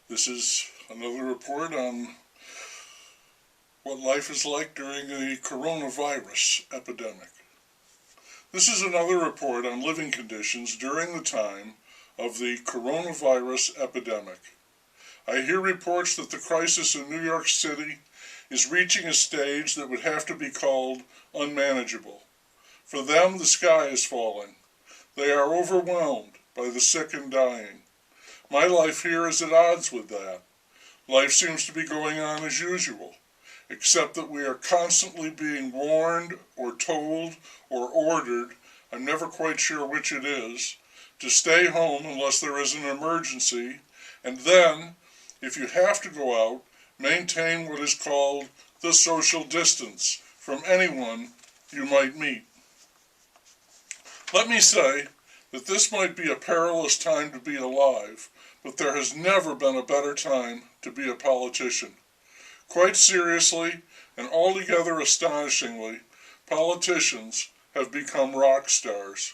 This is another report on what life is like during the coronavirus epidemic. This is another report on living conditions during the time of the coronavirus epidemic. I hear reports that the crisis in New York City is reaching a stage that would have to be called unmanageable. For them, the sky is falling. They are overwhelmed by the sick and dying. My life here is at odds with that. Life seems to be going on as usual, except that we are constantly being warned or told or ordered, I'm never quite sure which it is, to stay home unless there is an emergency, and then, if you have to go out, maintain what is called the social distance from anyone you might meet. Let me say that this might be a perilous time to be alive, but there has never been a better time to be a politician. Quite seriously, and altogether astonishingly, politicians have become rock stars.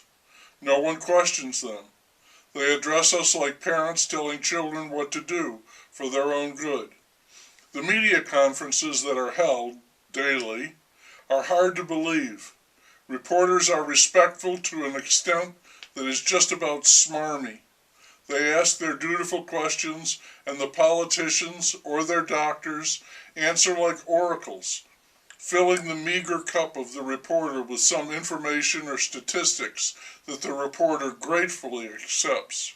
No one questions them. They address us like parents telling children what to do for their own good. The media conferences that are held daily are hard to believe. Reporters are respectful to an extent that is just about smarmy. They ask their dutiful questions, and the politicians or their doctors answer like oracles, filling the meager cup of the reporter with some information or statistics that the reporter gratefully accepts.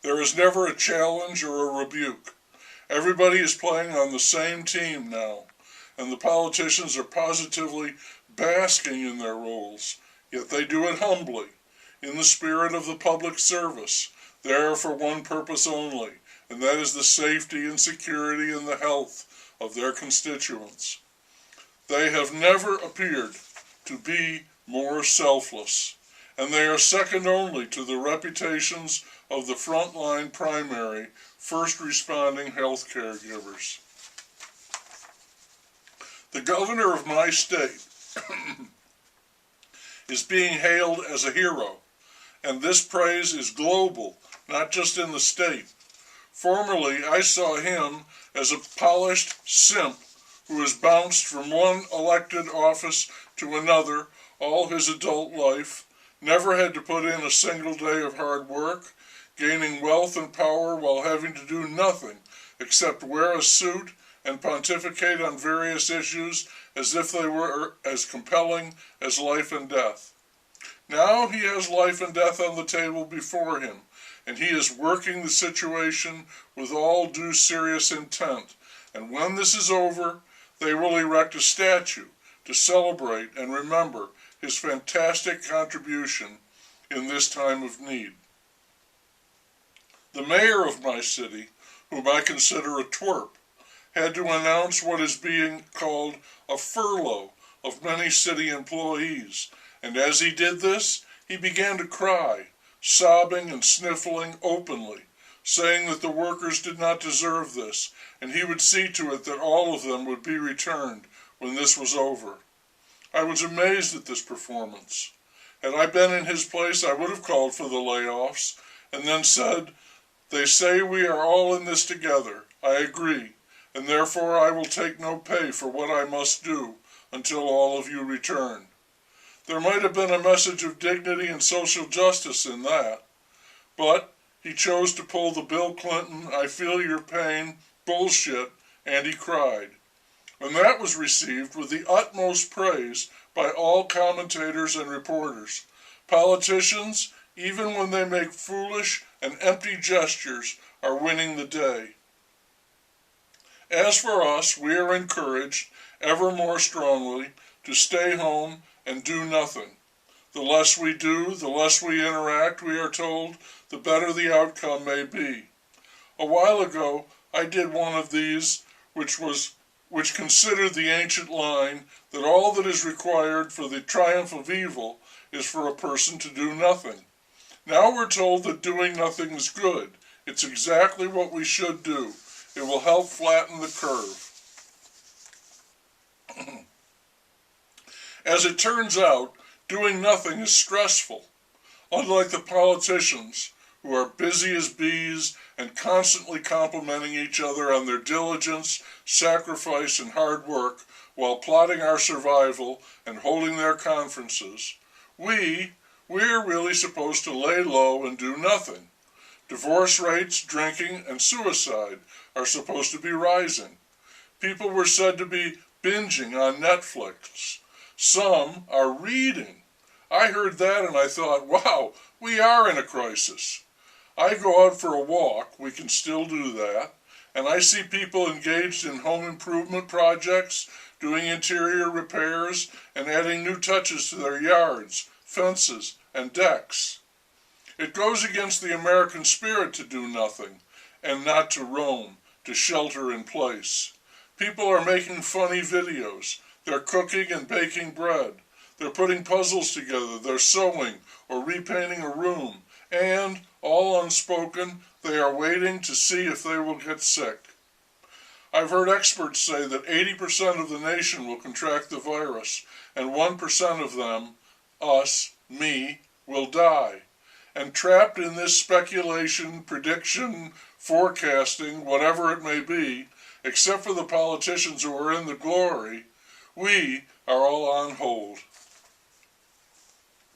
There is never a challenge or a rebuke. Everybody is playing on the same team now, and the politicians are positively basking in their roles, yet they do it humbly, in the spirit of the public service, there for one purpose only, and that is the safety and security and the health of their constituents. They have never appeared to be more selfless, and they are second only to the reputations of the frontline primary, first responding health care givers. The governor of my state is being hailed as a hero, and this praise is global, not just in the state. Formerly, I saw him as a polished simp who has bounced from one elected office to another all his adult life, never had to put in a single day of hard work, gaining wealth and power while having to do nothing except wear a suit and pontificate on various issues as if they were as compelling as life and death. Now he has life and death on the table before him, and he is working the situation with all due serious intent. And when this is over, they will erect a statue to celebrate and remember his fantastic contribution in this time of need. The mayor of my city, whom I consider a twerp, had to announce what is being called a furlough of many city employees, and as he did this, he began to cry, sobbing and sniffling openly, saying that the workers did not deserve this, and he would see to it that all of them would be returned when this was over. I was amazed at this performance. Had I been in his place, I would have called for the layoffs, and then said, "They say we are all in this together. I agree, and therefore I will take no pay for what I must do until all of you return." There might have been a message of dignity and social justice in that, but he chose to pull the Bill Clinton, I feel your pain, bullshit, and he cried. And that was received with the utmost praise by all commentators and reporters. Politicians, even when they make foolish and empty gestures, are winning the day. As for us, we are encouraged, ever more strongly, to stay home and do nothing. The less we do, the less we interact, we are told, the better the outcome may be. A while ago, I did one of these, which considered the ancient line that all that is required for the triumph of evil is for a person to do nothing. Now we're told that doing nothing is good. It's exactly what we should do. It will help flatten the curve. As it turns out, doing nothing is stressful. Unlike the politicians, who are busy as bees and constantly complimenting each other on their diligence, sacrifice, and hard work while plotting our survival and holding their conferences, we're really supposed to lay low and do nothing. Divorce rates, drinking, and suicide are supposed to be rising. People were said to be binging on Netflix. Some are reading. I heard that and I thought, wow, we are in a crisis. I go out for a walk, we can still do that, and I see people engaged in home improvement projects, doing interior repairs, and adding new touches to their yards, fences, and decks. It goes against the American spirit to do nothing, and not to roam, to shelter in place. People are making funny videos. They're cooking and baking bread. They're putting puzzles together. They're sewing or repainting a room. And, all unspoken, they are waiting to see if they will get sick. I've heard experts say that 80% of the nation will contract the virus, and 1% of them, us, me, will die. And trapped in this speculation, prediction, forecasting, whatever it may be, except for the politicians who are in the glory, we are all on hold.